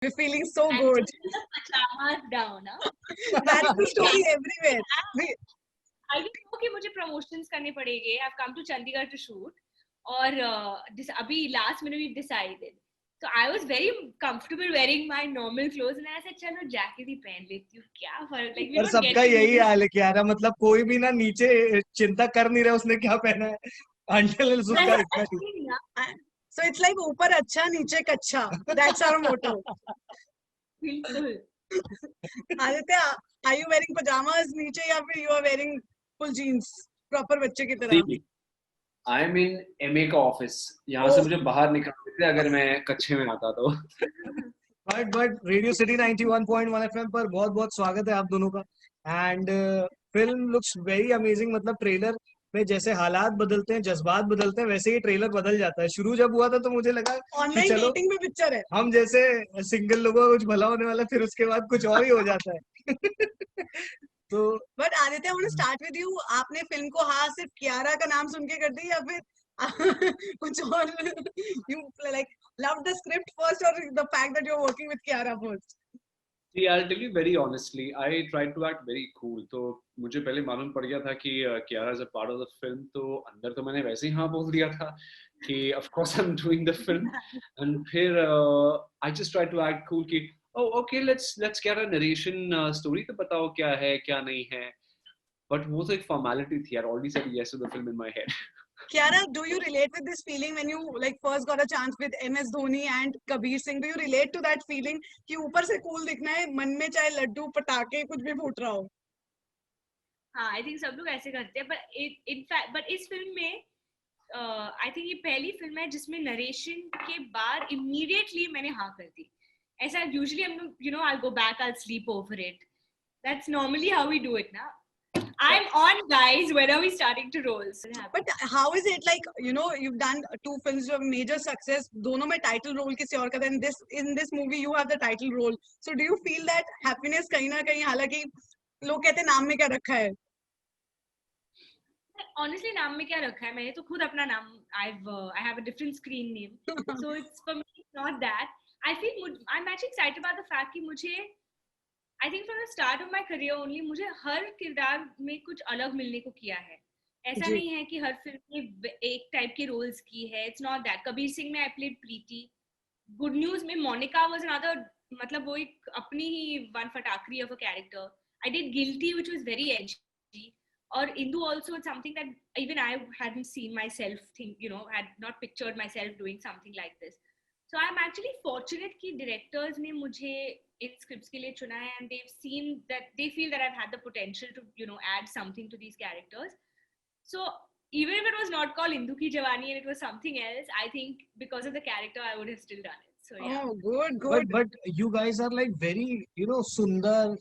We're feeling so And good. the pajamas down, huh? That's the story everywhere. I didn't know कि मुझे promotions करने पड़ेंगे. I've come to Chandigarh to shoot. और अभी last minute we decided. So I was very comfortable wearing my normal clothes and I said चलो jacket ही पहन लेती हूँ, क्या फर्क, like we और don't get सबका to do यही this. हाल है कियारा, मतलब कोई भी ना नीचे चिंता कर नहीं रहा उसने क्या पहना है until उसका That's इतना the thing, ना. So it's like ऊपर अच्छा नीचे कच्चा. That's our motto. बिल्कुल. Aditya, are you wearing pajamas नीचे या फिर you are wearing full jeans proper बच्चे की तरह? See, I'm in MA का ऑफिस. यहाँ से मुझे बाहर निकाल देते अगर मैं कच्छे में आता तो. बट रेडियो सिटी 91.1 FM पर बहुत बहुत स्वागत है आप दोनों का. And film looks very amazing. मतलब ट्रेलर में जैसे हालात बदलते हैं, जज्बात बदलते हैं, वैसे ही ट्रेलर बदल जाता है. शुरू जब हुआ था तो मुझे लगा कि ऑनलाइन चलो डेटिंग में पिक्चर है. हम जैसे सिंगल लोगों का कुछ भला होने वाला, फिर उसके बाद कुछ और ही हो जाता है. तो but Aditya, I want to start with you. आपने फिल्म को हाँ सिर्फ कियारा का नाम सुन के कर दी या फिर कुछ और? You like loved the script first or the fact that you're working with Kiara first? See, I'll tell you very honestly, I tried to act very cool. तो मुझे पहले मालूम पड़ गया था कि Kiara is a part of the film. तो अंदर तो मैंने वैसे ही हाँ बोल दिया था कि of course I'm doing the film. And फिर I just tried to act cool कि oh okay let's get a narration story तो बताओ क्या है क्या नहीं है. But वो तो एक formality थी. I already said yes to the film in my head. Kiara, do you relate with this feeling when you like first got a chance with MS Dhoni and Kabir Singh? Do you relate to that feeling कि ऊपर से cool दिखना है, मन में चाहे लड्डू पटाखे कुछ भी फूट रहा हो? हाँ, I think सब लोग ऐसे करते हैं. But in fact, but इस फिल्म में I think ये पहली फिल्म है जिसमें नरेशन के बाद immediately मैंने हाँ कर दी. ऐसा usually हम लोग, you know, I'll go back, I'll sleep over it. That's normally how we do it, na. I'm on, guys. When are we starting to roll? But how is it like, you know, you've done 2 films of major success, दोनों में title role किसी और का था, and in this movie you have the title role. So do you feel that happiness कहीं ना कहीं, हालांकि लोग कहते हैं नाम में क्या रखा है? Honestly, नाम में क्या रखा है? मैंने तो खुद अपना नाम, I have a different screen name. So it's for me not that. I feel I'm actually excited about the fact कि मुझे, I think from the start of my career only, मुझे हर किरदार में कुछ अलग मिलने को किया है. ऐसा नहीं है कि हर फिल्म में एक टाइप के रोल्स की है. It's not that. Kabir Singh में I played Preeti. Good News में Monica was another, मतलब वो एक अपनी ही one फटाकरी of a character. I did Guilty, which was very edgy. Or Indu also, it's something that even I hadn't seen myself think, you know, had not pictured myself doing something like this. So I'm actually fortunate कि directors ने मुझे इन scripts के लिए चुना है, and they've seen that, they feel that I've had the potential to, you know, add something to these characters. So even if it was not called Indu Ki Jawani and it was something else, I think because of the character I would have still done it. So yeah. Oh, good. but you guys are like very, you know, सुंदर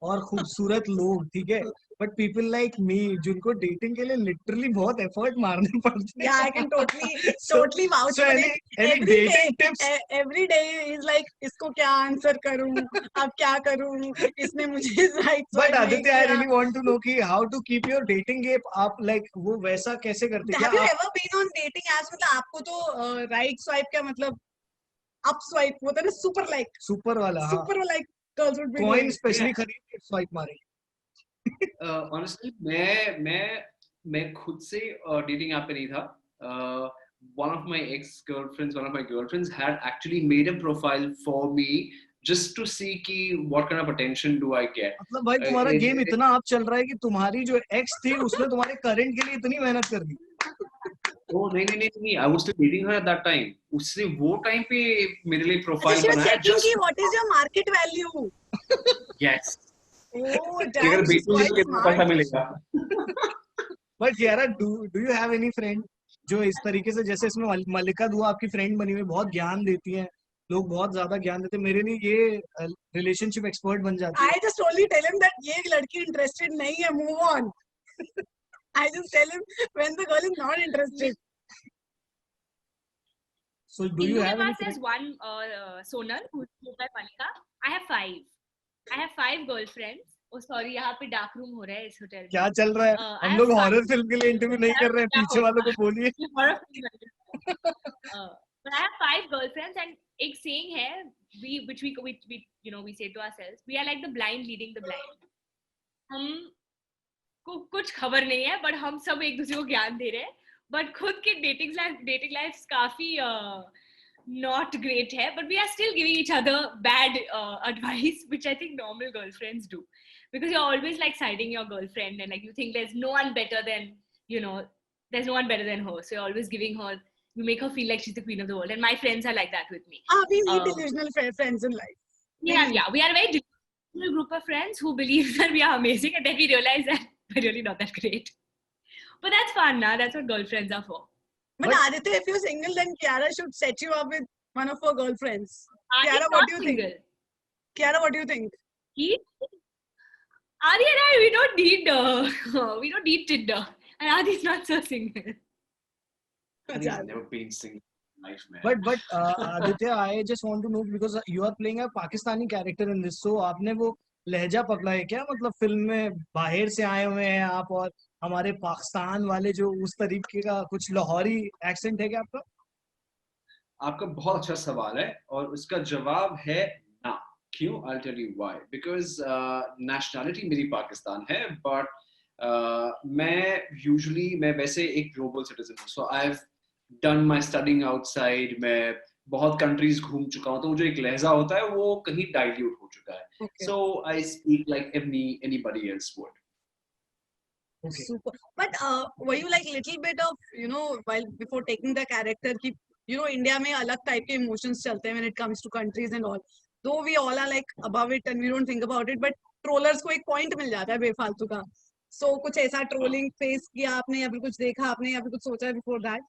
और खूबसूरत लोग, ठीक है. But people like me, जिनको dating के लिए literally बहुत effort मारने पड़ते हैं. Yeah, I can totally vouch so for any it. dating tips? Every day is like, इसको क्या answer करूँ, अब क्या करूँ, इसने मुझे right But swipe नहीं Aditya, I किया. really want to know कि how to keep your dating game up, like वो वैसा कैसे करते हैं? Have you ever been on dating apps? मतलब आपको तो right swipe का मतलब up swipe होता है ना, super like वाला, super like girls would be coin doing. specially खरीद के swipe मारे. Honestly, मैं खुद से dating app पे नहीं था. One of my girlfriends had actually made a profile for me just to see कि what kind of attention do I get. मतलब भाई तुम्हारा गेम इतना आप चल रहा है कि तुम्हारी जो ex थी उसने तुम्हारे current के लिए इतनी मेहनत कर दी. Oh नहीं, I was still dating her at that time. उससे वो time पे मेरे लिए profile She was बनाया. checking कि what is your market value. Yes. Oh, अगर damn, she's बेचूंगी quite तो कितना smart. पैसा मिलेगा? But Kiara, do you have any friend जो इस तरीके से, जैसे इसमें मल्लिका दुआ आपकी फ्रेंड बनी हुई, बहुत ज्ञान देती हैं, लोग बहुत ज्यादा ज्ञान देते हैं, मेरे लिए ये रिलेशनशिप एक्सपर्ट बन जाती है. I just only tell him that ये लड़की interested नहीं है, move on. I just tell him when the girl is not interested. So do you have any There's one Sonal who's played by Malika. I have 5 girlfriends. Oh sorry, यहाँ पे dark room हो रहा है इस hotel में. क्या चल रहा है? हम लोग हॉरर फिल्म के लिए इंटरव्यू नहीं कर रहे हैं, पीछे वालों को बोलिए. But I have 5 girlfriends and एक saying है, we say to ourselves, we are like the blind leading the blind. हम को कुछ खबर नहीं है, but हम सब एक दूसरे को ज्ञान दे रहे हैं, but खुद के dating lives काफी not great है, but we are still giving each other bad advice, which I think normal girlfriends do, because you're always like siding your girlfriend and like you think there's no one better than, there's no one better than her, so you're always giving her, you make her feel like she's the queen of the world, and my friends are like that with me. We need delusional friends in life. We are a very delusional group of friends who believe that we are amazing, and then we realize that we're really not that great. But that's fun, nah? That's what girlfriends are for. But Aditya, if you're single, then Kiara should set you up with one of her girlfriends. Aditya's Kiara, what not do you single. think? Kiara, what do you think? Adi and I, we don't need Tinder, and Adi's not so single. I've never been single in life, man. But Aditya, I just want to know, because you are playing a Pakistani character in this, so आपने वो लहजा पकड़ा है क्या? मतलब film में बाहर से आए हुए हैं आप, और हमारे पाकिस्तान वाले जो उस तरीके का कुछ लाहौरी एक्सेंट है क्या आपका? आपका बहुत अच्छा सवाल है और उसका जवाब है ना. क्यों? I'll tell you why. Because nationality मेरी पाकिस्तान है, but मैं वैसे एक global citizen हूँ. So I've done my studying outside. मैं बहुत countries घूम चुका हूँ, तो जो एक लहजा होता है वो कहीं dilute हो चुका है. Okay. So I speak like anybody else would. Okay. Super. But were you like little bit of, while before taking the character, ki, India में अलग type के emotions चलते हैं when it comes to countries and all. Though we all are like above it and we don't think about it, but trollers को एक point मिल जाता है बेफालतू का. So कुछ ऐसा trolling face किया आपने, या फिर कुछ देखा आपने, या फिर कुछ सोचा before that?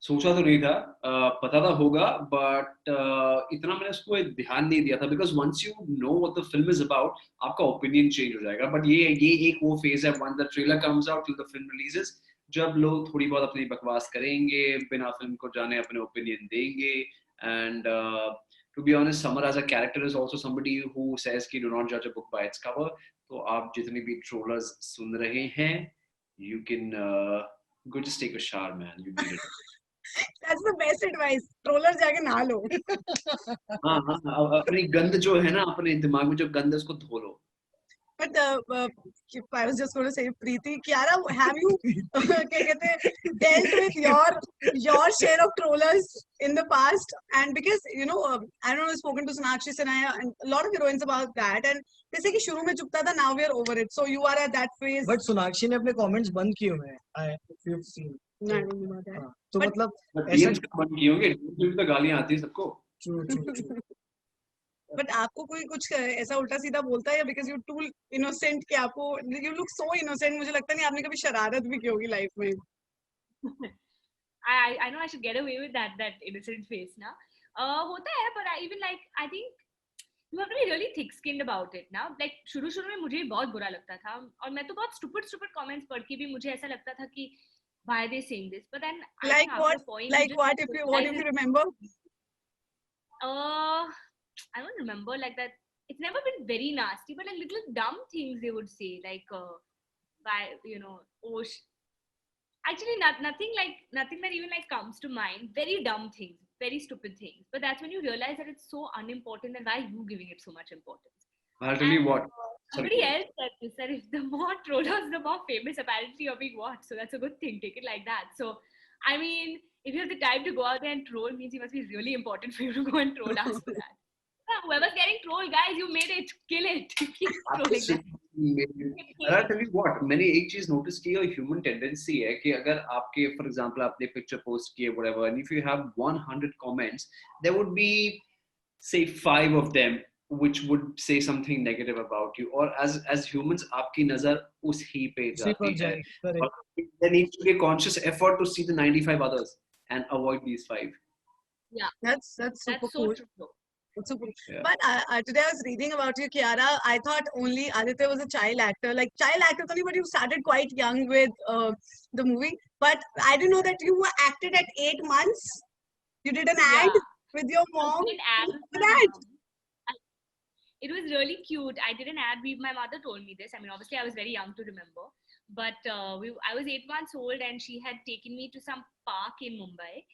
सोचा तो नहीं था, पता था होगा, but इतना मैंने उसको ध्यान नहीं दिया था, because once you know what the film is about, आपका opinion change हो जाएगा. But ये एक वो phase है, when the trailer comes out till the film releases, जब लोग थोड़ी बहुत अपनी बकवास करेंगे, बिना फिल्म को जाने अपने opinion देंगे. And to be honest, Samar as a character is also somebody who says कि do not judge a book by its cover. तो आप जितने भी trollers सुन रहे हैं, you can go just take a shower, man. You need it. That's the best advice. Trollers जाके नहा लो. हाँ, अपनी गंद जो है ना, अपने दिमाग में जो गंद है उसको धो लो. But I was just going to say, Preeti, Kiara, have you dealt with your share of trollers in the past? And because I don't know, I've spoken to Sonakshi Sinha and a lot of heroines about that. And they say कि शुरू में चुपता था, now we are over it. So you are at that phase. But Sonakshi ने अपने comments बंद किए हुए हैं. If you've seen. No, I don't know about that. तो But- मतलब DMs बंद किए होंगे, DMs तो गालियां आती है सबको. true. But आपको कोई कुछ ऐसा उल्टा सीधा बोलता है, या because you're too innocent कि आपको, you look so innocent, मुझे लगता नहीं आपने कभी शरारत भी की होगी लाइफ में. I know I should get away with that innocent face ना. होता है, but I think you have to be really thick-skinned about it ना. Like शुरू में मुझे बहुत बुरा लगता था, और मैं तो बहुत stupid comments पढ़ के भी मुझे ऐसा लगता था कि why are they saying this? But then Like what? Like what? If you remember? I don't remember like that. It's never been very nasty, but like little dumb things they would say, like actually nothing that even like comes to mind. Very dumb things, very stupid things. But that's when you realize that it's so unimportant, and why are you giving it so much importance? I'll tell you what. Somebody else said this, that if the more trollers, the more famous. Apparently, you're being watched, so that's a good thing. Take it like that. So, I mean, if you have the time to go out there and troll, means it must be really important for you to go and troll us for that. Yeah, whoever's getting trolled, guys, you made it. Kill it. Keep trolling them. And I'll tell you what, मैंने एक चीज notice की है, human tendency है कि अगर आपके, for example, आपने picture post किए whatever, and if you have 100 comments, there would be, say, 5 of them which would say something negative about you, or as humans आपकी नजर उस ही पे जाती है. There needs to be a conscious effort to see the 95 others and avoid these 5. Yeah, That's super cool. So true. It's super. Yeah. But today I was reading about you, Kiara. I thought only Aditya was a child actor. Like child actor only, but you started quite young with the movie. But I didn't know that you were acted at 8 months. You did an ad with your mom. I did an ad with For my that. mom. It was really cute. I did an ad. My mother told me this. I mean, obviously, I was very young to remember. But I was 8 months old, and she had taken me to some park in Mumbai.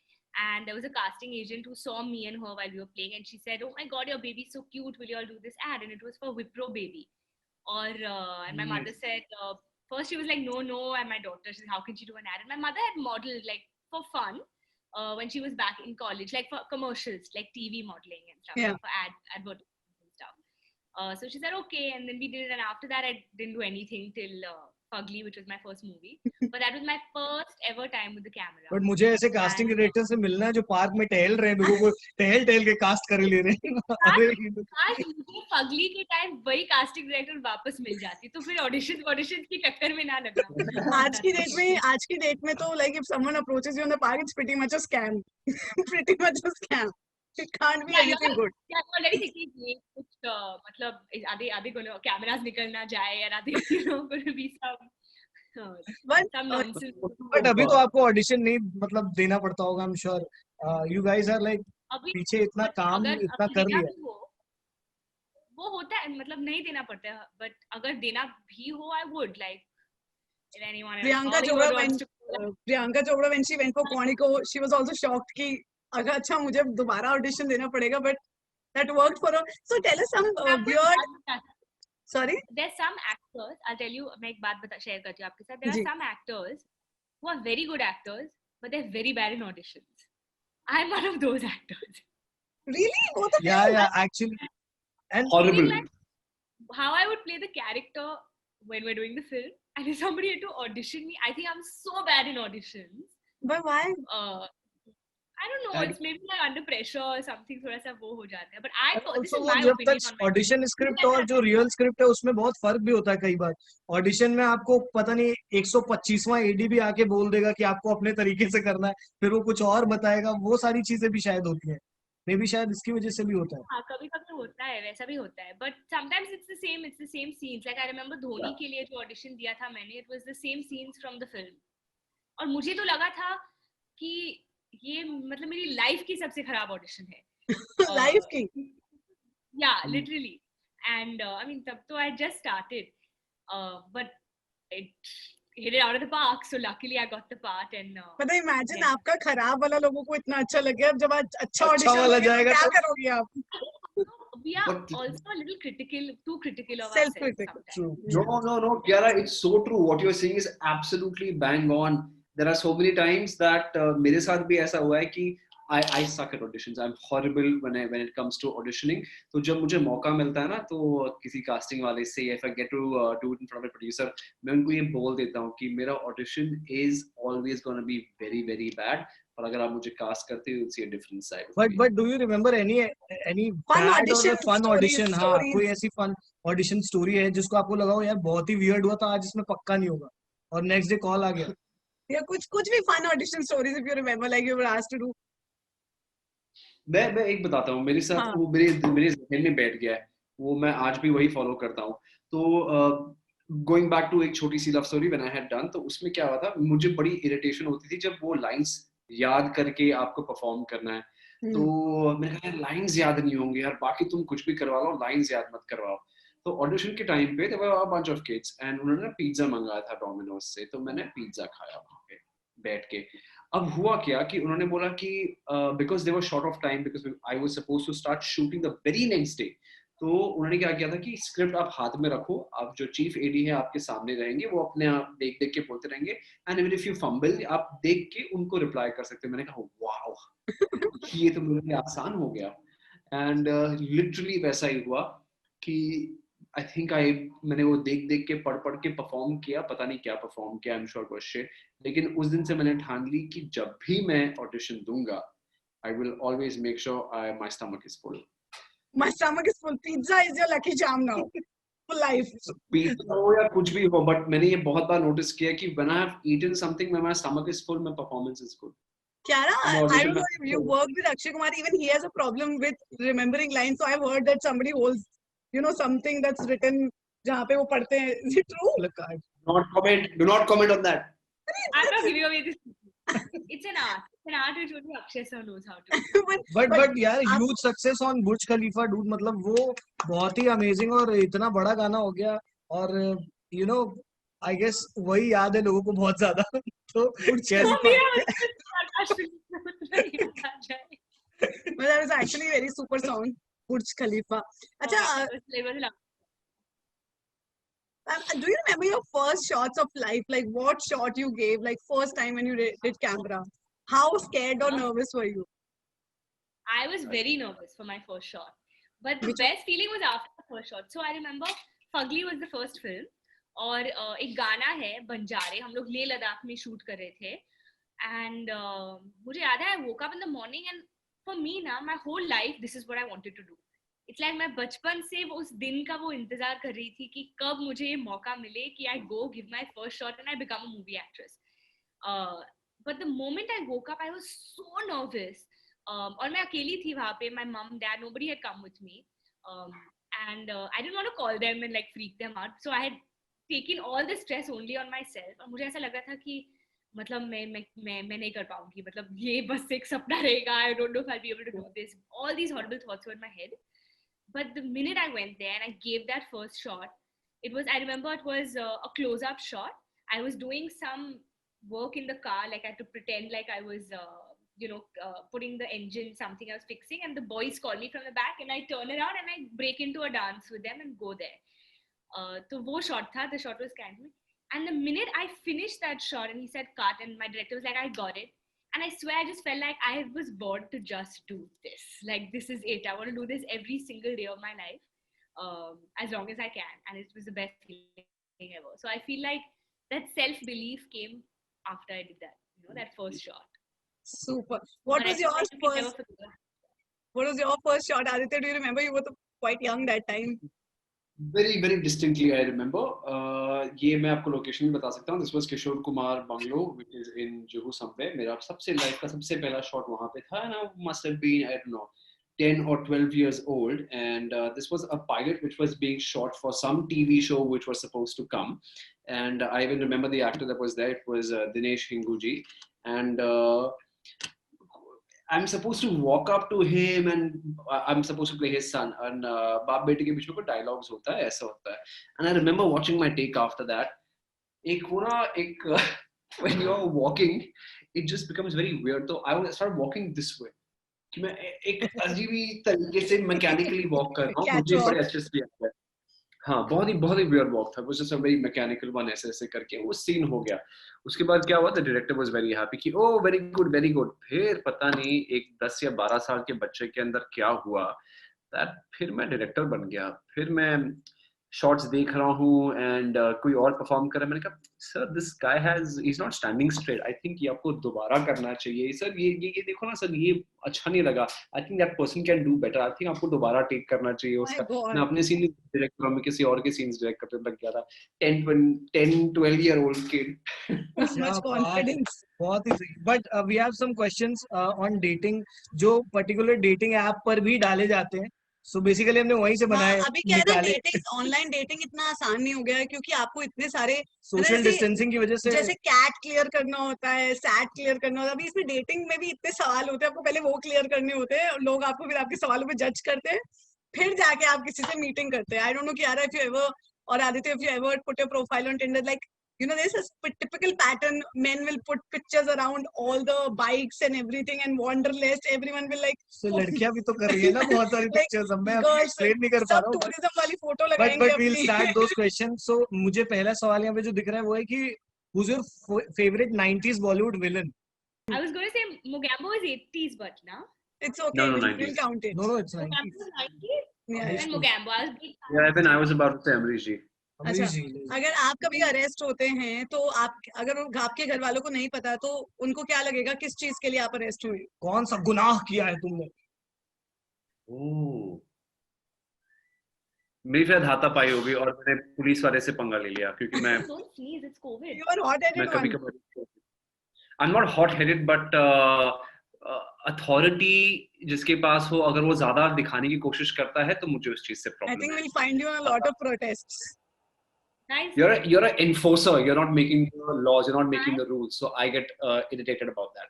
and there was a casting agent who saw me and her while we were playing, and she said, "Oh my God, your baby's so cute. Will you all do this ad?" And it was for Wipro Baby. And my mother said, first she was like, no, and my daughter, she said, how can she do an ad? And my mother had modeled like for fun when she was back in college, like for commercials, like TV modeling and stuff, like for advertisements and stuff. So she said, okay, and then we did it. And after that, I didn't do anything till Fugly, which was my first movie. But that was my first ever time with the camera. But मुझे ऐसे casting director से मिलना है जो park में टहल रहे हैं, मेरे को टहल के कास्ट कर ले रहे हैं। आज मुझे फगली के टाइम वही कास्टिंग डायरेक्टर वापस मिल जाती, तो फिर ऑडिशन की टक्कर में ना लगा। आज की डेट में तो like if someone approaches you in the park, it's pretty much a scam. Pretty much a scam. It can't be anything good. Yeah, I'm already thinking ये कुछ मतलब आधे को कैमरास निकल ना जाए, या आधे को भी some nonsense. बट अभी तो आपको ऑडिशन नहीं मतलब देना पड़ता होगा, I am sure you guys are like पीछे इतना काम इतना कर लिया। वो होता है, मतलब नहीं देना पड़ता है, बट अगर देना भी हो, I would like Priyanka Chopra when she went for Quantico, she was also shocked कि अगर अच्छा मुझे दोबारा ऑडिशन देना पड़ेगा, but that worked for her. So tell us some weird. Sorry? There's some actors, I'll tell you, मैं एक बात share करती हूँ आपके साथ. There are some actors who are very good actors, but they're very bad in auditions. I'm one of those actors. Really? Both of you? Yeah, actually. And horrible. Like how I would play the character when we're doing the film, and if somebody had to audition me, I think I'm so bad in auditions. But why? I don't know. It's maybe like under pressure or something. थोड़ा सा वो हो जाता है. But this also is my जब opinion तक on my audition script और जो रियल स्क्रिप्ट है उसमें बहुत फर्क भी होता है। कई बार ऑडिशन में आपको पता नहीं 125वां एडी भी आके बोल देगा कि आपको अपने तरीके से करना है, फिर वो कुछ और बताएगा, वो सारी चीजें भी शायद होती हैं। मे बी शायद इसकी वजह से भी होता है। हाँ, कभी-कभी होता है, वैसा भी होता है। But sometimes it's the same scenes. Like I remember Dhoni के लिए जो ऑडिशन दिया था मैंने, it was the same scenes from the film. और मुझे तो लगा था कि ये मतलब मेरी लाइफ की सबसे खराब ऑडिशन है। लाइफ की? Yeah, literally. And I mean तब तो I just started, but it hit it out of the park. So luckily I got the part. And मतलब imagine आपका खराब वाला लोगों को इतना अच्छा लग गया, अब जब आज अच्छा अच्छा ऑडिशन वाला होगा जाएगा तो क्या तो करोगे आप? we are But- also a little too critical of Self-critical. ourselves sometimes. No, Kiara, it's so true. What you're saying is absolutely bang on. There are so many times that मेरे साथ भी ऐसा हुआ है कि I suck at auditions. I'm horrible when it comes to auditioning. तो जब मुझे मौका मिलता है ना, तो किसी casting वाले से, if I get to do it in front of a producer, मैं उनको ये बोल देता हूँ कि मेरा audition is always going to be very, very bad. और अगर आप मुझे cast करते हो, you'll see a different side. But do you remember any Fun bad audition or fun stories, audition? हाँ, stories. कोई ऐसी fun audition story है जिसको आपको लगा हो यार बहुत ही weird हुआ था, आज इसमें पक्का नहीं होगा, और next day call आ गया? या कुछ भी fun audition stories if you remember, like you were asked to do. मैं एक बताता हूँ, मेरे साथ हाँ. वो मेरे ज़हन में बैठ गया है, वो मैं आज भी वही फॉलो करता हूँ। तो गोइंग बैक टू एक छोटी सी love story when I had done, तो उसमें क्या हुआ था, मुझे बड़ी इरिटेशन होती थी जब वो लाइंस याद करके आपको परफॉर्म करना है। तो मैंने कहा लाइंस याद नहीं होंगे यार, बाकी तुम कुछ भी करवा लो, लाइंस याद मत करवाओ। तो ऑडिशन के टाइम पे there were a bunch of kids and उन्होंने पिज्जा मंगाया था डोमिनोज से, तो मैंने पिज्जा खाया वहाँ पे बैठ के। अब हुआ क्या कि उन्होंने बोला कि because they were short of time, because I was supposed to start shooting the very next day, तो उन्होंने क्या किया था कि स्क्रिप्ट आप हाथ में रखो, आप जो चीफ एडी है आपके सामने रहेंगे, वो अपने आप देख के बोलते रहेंगे, and even if you fumble आप देख के उनको रिप्लाई कर सकते हो। मैंने कहा वाओ, ये तो मेरे लिए आसान हो गया। एंड लिटरली वैसा ही हुआ कि आई थिंक मैंने वो देख के पढ़ के परफॉर्म किया, पता नहीं क्या परफॉर्म किया, आई एम श्योर वाज शिट, लेकिन उस दिन से मैंने ठान ली कि जब भी मैं ऑडिशन दूंगा, I will always make sure my stomach is full. My stomach is full. Pizza is your lucky charm now for life. Pizza हो या कुछ भी हो, बट मैंने ये बहुत बार नोटिस किया कि when I have eaten something, when my stomach is full, my performance is good. Kiara, No, I don't know if you work with Akshay Kumar, even he has a problem with remembering lines. So I've heard that somebody holds, something that's written जहाँ पे वो पढ़ते हैं. Is it true? Do not comment on that. I'm not giving away this. It's an art. It's an art which only Akshay sir knows how to. But यार huge success on Burj Khalifa, dude, मतलब वो बहुत ही amazing और इतना बड़ा गाना हो गया, और I guess वही याद है लोगों को बहुत ज्यादा। तो काश फिल्म में उतना hit आ जाए. But that was actually very super song, Burj Khalifa. Acha, It was lovely. do you remember your first shots of life? Like what shot you gave, like first time when you did camera? How scared or nervous were you? I was very nervous for my first shot. But the Which- best feeling was after the first shot. So I remember Fugly was the first film. और एक गाना है बंजारे, हम लोग लेह लद्दाख में shoot कर रहे थे. And मुझे याद है I woke up in the morning and for me ना my whole life this is what I wanted to do. It's like मैं बचपन से उस दिन का वो इंतजार कर रही थी कि कब मुझे ये मौका मिले कि I go give my first shot and I become a movie actress. But the moment I woke up I was so nervous. और मैं अकेली थी वहाँ पे, my mom, dad, nobody had come with me. And I didn't want to call them and like freak them out. So I had taken all the stress only on myself. और मुझे ऐसा लग रहा था कि मतलब मैं नहीं कर पाऊंगी, मतलब ये बस एक सपना रहेगा. I don't know if I'll be able to do this. All these horrible thoughts were in my head. But the minute I went there and I gave that first shot, I remember it was a close-up shot. I was doing some work in the car, like I had to pretend like I was, putting the engine, something I was fixing, and the boys call me from the back, and I turn around and I break into a dance with them and go there. So wo shot tha, the shot was candid. And the minute I finished that shot and he said cut, and my director was like, I got it. And I swear I just felt like I was born to just do this. Like, this is it. I want to do this every single day of my life, as long as I can. And it was the best feeling ever. So I feel like that self-belief came after I did that, that first shot. Super. What was your first shot, Aditya? Do you remember? You were quite young that time. Very, very distinctly, I remember. ये मैं आपको location भी बता सकता हूँ. This was Kishore Kumar Bungalow, which is in Juhu somewhere. मेरा सबसे life का सबसे पहला शॉट वहाँ पे था. And I must have been, I don't know, 10 or 12 years old. And this was a pilot which was being shot for some TV show which was supposed to come. And I even remember the actor that was there. It was Dinesh Hinguji. And I'm supposed to walk up to him and I'm supposed to play his son. And बाप बेटे के बीच में कोई dialogues होता है, ऐसा होता है. And I remember watching my take after that. When you're walking, it just becomes very weird. So I started walking this way. कि मैं एक अजीब ही तरीके से mechanically walk कर रहा हूँ. मुझे बड़े अच्छे से याद है. हाँ, बहुत ही weird walk था. It was just a very mechanical one, ऐसे करके वो scene हो गया. उसके बाद क्या हुआ? The director was very happy कि oh very good. फिर पता नहीं एक 10 या 12 साल के बच्चे के अंदर क्या हुआ. फिर मैं डायरेक्टर बन गया. फिर मैं शॉट्स देख रहा हूँ and कोई और परफॉर्म कर रहा है. मैंने कहा sir this guy he's not standing straight. I think ये आपको दोबारा करना चाहिए. सर ये देखो ना सर, ये अच्छा नहीं लगा. I think that person can do better. I think आपको दोबारा टेक करना चाहिए उसका. मैं अपने सीन डायरेक्ट कर रहा हूँ, किसी और के सीन्स डायरेक्ट करते लग गया था. 10-12 year old kid. Much confidence. बहुत ही सही. But we have some questions on dating, जो particular dating app पर भी डाले जाते हैं. So basically हमने वहीं से बनाए. अभी क्या है ना, डेटिंग, ऑनलाइन डेटिंग इतना आसान नहीं हो गया है क्योंकि आपको इतने सारे सोशल डिस्टेंसिंग की वजह से, जैसे कैट क्लियर करना होता है, सैट क्लियर करना होता है. अभी इसमें डेटिंग में भी इतने सवाल होते हैं, आपको पहले वो क्लियर करने होते हैं. लोग आपको फिर आपके सवालों पे जज करते हैं, फिर जाके आप किसी से मीटिंग करते हैं. I don't know Kiara, if you ever, or Aditya, if you ever put your profile on Tinder, like there's a typical pattern. Men will put pictures around all the bikes and everything and wanderlust. Everyone will like. So लड़कियां भी तो कर रही है ना बहुत सारी pictures. अब मैं explain नहीं कर पा रहा हूँ. tourism वाली फोटो लगाएंगे. But we'll start those questions. So मुझे पहला सवाल यहाँ पे जो दिख रहा है वो है कि who's your favorite 90s Bollywood villain? I was going to say Mogambo is 80s, but now it's okay. No, we'll 90s. count it. No, it's 90s. Mogambo is 90s. Yeah. And Mogambo, Yeah, even I was about to say Amrish ji. अच्छा, अगर आप कभी arrest होते हैं तो अगर आपके घर वालों को नहीं पता तो उनको क्या लगेगा, किस चीज के लिए आप अरेस्ट हुए? कौन सा गुनाह किया है तुमने? मेरी शायद हाथापाई होगी और मैंने पुलिस वाले से पंगा ले लिया क्योंकि मैं don't sneeze, it's COVID. You are hot-headed मैं one. कभी I'm not hot-headed but authority जिसके पास हो, अगर वो ज्यादा दिखाने की कोशिश करता है तो मुझे उस चीज से I प्रॉब्लम think है. we'll find you in a lot of protests. Nice. You're an enforcer. You're not making the laws. You're not making the rules. So I get irritated about that.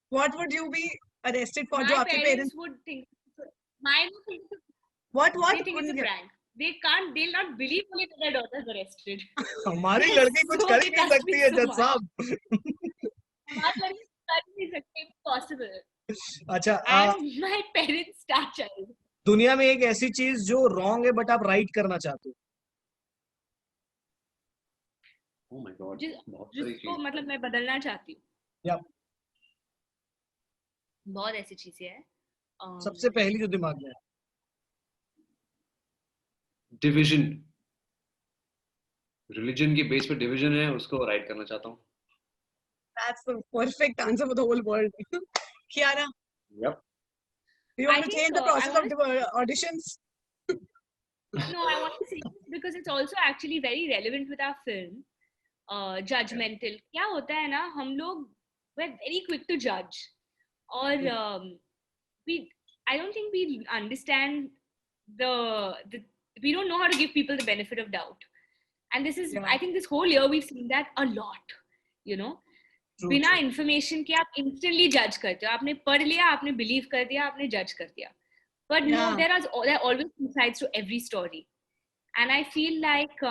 What would you be arrested for? जो My आपके parents would think. Mine would think. What? They think it's a prank. They'll not believe only that their daughter's arrested. हमारी लड़की कुछ कर ही नहीं सकती है जज साहब. कर नहीं सकते, possible. अच्छा, And my parents star child. दुनिया में एक ऐसी चीज जो रॉन्ग है बट आप राइट करना चाहते हो? Oh my God, बहुत सारी जिसको चीज। मतलब मैं बदलना चाहती हूँ, या बहुत ऐसी चीजें हैं. सबसे पहली जो दिमाग में है? डिविजन, रिलीजन की बेस पे डिवीजन है, उसको राइट करना चाहता हूँ। That's the perfect answer for the whole world. Kiara, Yep. do you I want to think, change the I process wanna- of auditions? No, I want to say this because it's also actually very relevant with our film. Judgmental. क्या होता है ना, हम लोग we're very quick to judge, और I don't think we understand the we don't know how to give people the benefit of doubt. And this is, Yeah. I think this whole year we've seen that a lot, you know. True, बिना true. information के आप instantly judge करते हो. आपने पढ़ लिया, आपने believe कर दिया, आपने judge कर दिया. But no, Yeah. there are always two sides to every story. And I feel like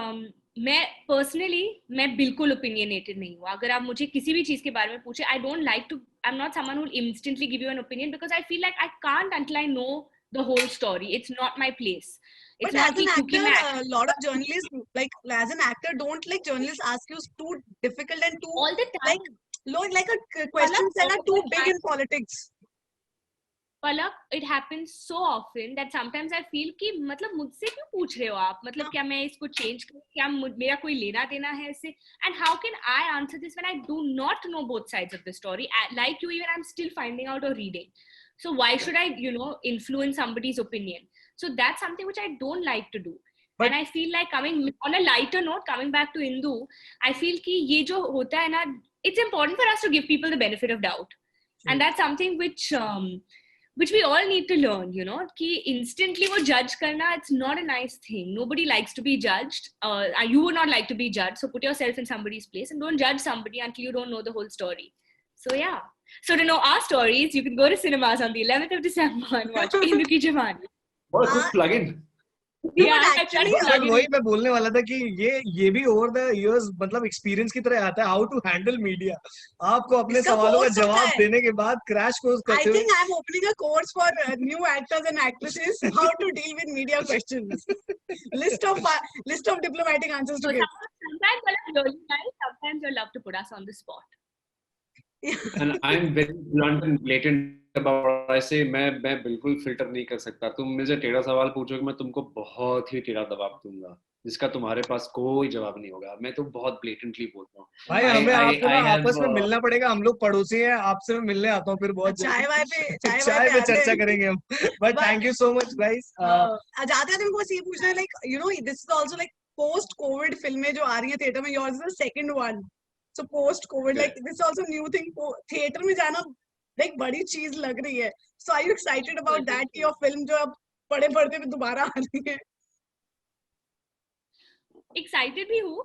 मैं personally मैं बिल्कुल opinionated नहीं हूँ. अगर आप मुझे किसी भी चीज के बारे में पूछे, I don't like to, I'm not someone who will instantly give you an opinion because I feel like I can't until I know the whole story. It's not my place. It's But not as an कि क्योंकि मैं actor, a lot of journalists, like as an actor, don't like journalists ask you too difficult and too all the time. like questions that are too big in politics. Palak, it happens so often that sometimes I feel कि मतलब मुझसे क्यों पूछ रहे हो आप, मतलब क्या मैं इसको change करूं, क्या मेरा कोई लेना देना है इससे, and how can I answer this when I do not know both sides of the story? Like you, even I'm still finding out or reading. So why should I, influence somebody's opinion? So that's something which I don't like to do. But- And I feel like, coming on a lighter note, coming back to Indu, I feel कि ये जो होता है ना, it's important for us to give people the benefit of doubt. And that's something which we all need to learn, कि instantly वो judge करना, it's not a nice thing. Nobody likes to be judged. You would not like to be judged. So put yourself in somebody's place and don't judge somebody until you don't know the whole story. So yeah. So to know our stories, you can go to cinemas on the 11th of December and watch Indu Ki Jawani. What a good plug-in. Yeah, but I tried to actually, plug it वही in. मैं बोलने वाला था कि ये भी over the years मतलब experience की तरह आता है, हाउ टू हैंडल मीडिया. आपको अपने इसका सवालों का course होता जवाब है. देने के बाद क्रैश कोर्स I करते हुए think I'm opening a course for new actors and actresses how to deal with media questions. list of diplomatic answers So to give. sometimes you're really nice, sometimes you love to put us on the spot. And I'm very blunt and blatant about what I say. मैं बिल्कुल filter नहीं कर सकता. तुम मुझे टेढ़ा सवाल पूछोगे, मैं तुमको बहुत ही टेढ़ा जवाब दूंगा जिसका तुम्हारे पास कोई जवाब नहीं होगा. मैं तो बहुत blatantly बोलता हूँ. भाई हमें आपको ना आपस में मिलना पड़ेगा. हम लोग पड़ोसी हैं, आपसे मैं मिलने आता हूँ फिर बहुत चाय पे चर्चा करेंगे हम. But thank you so much guys. जाते हैं बस ये पूछना है, like this is also like post COVID फिल्में जो आ रही हैं थिएटर में, yours is the second one. So post COVID, like this is also new thing. Theatre में जाना like बड़ी चीज लग रही है. So are you excited about that कि your film जो अब बड़े पर्दे पे दोबारा आ रही है? Excited भी हूँ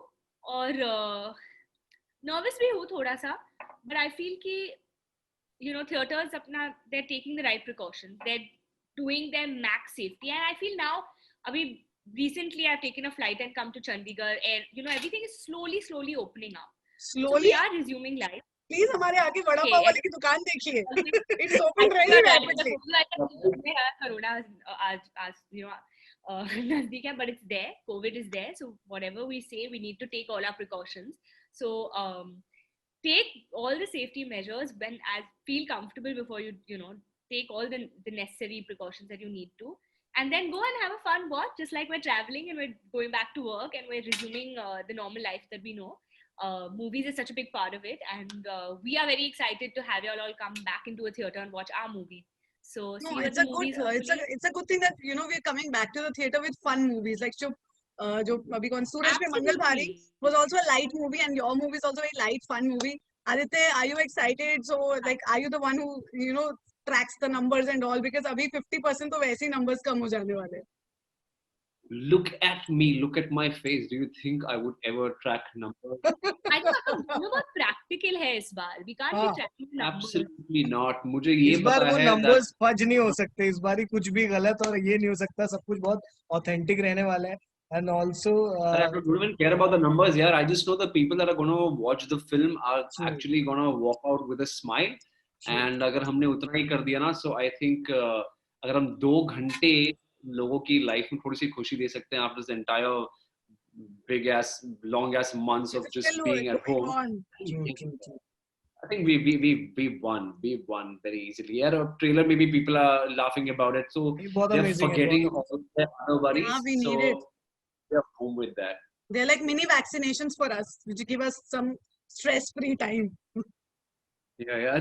और nervous भी हूँ थोड़ा सा, but I feel कि theaters अपना they're taking the right precautions, they're doing their max safety, and I feel now अभी recently I've taken a flight and come to Chandigarh, and everything is slowly opening up. So we are resuming life. Please हमारे आगे वड़ा पाव वाले की दुकान देखिए. It's open I really feel rapidly. that Corona आज नजदीक है, but it's there. COVID is there, so whatever we say, we need to take all our precautions. So take all the safety measures when feel comfortable before you take all the necessary precautions that you need to, and then go and have a fun watch, just like we're traveling and we're going back to work and we're resuming the normal life that we know. Movies is such a big part of it, and we are very excited to have you all come back into a theater and watch our movie. So see you at the movies. It's a good thing that we're coming back to the theater with fun movies, like जो अभी कौन सूरज पे मंगल भारी was also a light movie, and your movie is also a light fun movie. Aditya, are you excited? So like, are you the one who tracks the numbers and all, because अभी 50% तो वैसे ही numbers कम हो जाने वाले हैं. Look at me, look at my face. Do you think I would ever track numbers? I think बहुत practical है इस बार. We can't be tracking numbers. Absolutely not. मुझे ये इस बार पता वो है numbers फज नहीं हो सकते. इस बार ही कुछ भी गलत और ये नहीं हो सकता. सब कुछ बहुत authentic रहने वाला है. And also, I don't even care about the numbers here. I just know the people that are going to watch the film are True. actually going to walk out with a smile. True. And अगर हमने उतना ही कर दिया ना, so I think अगर हम 2 घंटे लोगों की लाइफ में थोड़ी सी खुशी दे सकते हैं after this entire big ass, long ass months of just Still being at going home, on. true. I think we won. We won very easily. Yeah, a trailer maybe people are laughing about it, so ये बहुत they're amazing है, forgetting बहुत all their other worries. Yeah, we so need it. they're home with that. They're like mini vaccinations for us, which give us some stress-free time. Yeah.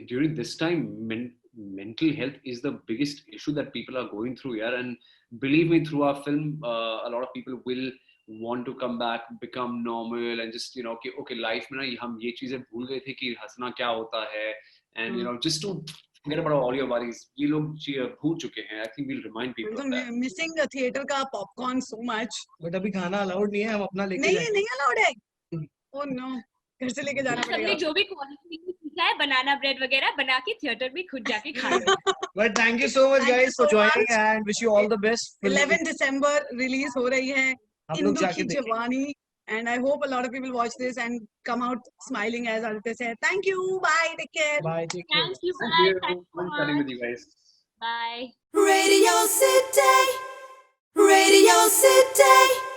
During this time, mental health is the biggest issue that people are going through. Yeah, and believe me, through our film, a lot of people will want to come back, become normal, and just okay, life में ना हम ये चीजें भूल गए थे कि हंसना क्या होता है, and just to forget about all your worries. ये लोग भूल चुके हैं. I think we'll remind people I'm of that. missing the theater का popcorn so much. But अभी खाना अलाउड नहीं है, हम अपना लेके नहीं जाएंगे. नहीं allowed है. Oh no, घर से लेके जाना सबने पड़ेगा. जो भी क्वालिटी सीखा है बनाना ब्रेड वगैरह बना के थिएटर में खुद जाके खाना. But thank you so much, Thank you guys, for so joining, much. and wish you all the best. 11 December release हो रही है. हम लोग इंदु जाके की देखेंगे. जवानी. And I hope a lot of people watch this and come out smiling, as Aditya said. Thank you. Bye. Take care. Bye, take care. Thank you. Thank Bye. you. Thanks so Fun chatting much. with you guys. Bye. Radio City. Radio City.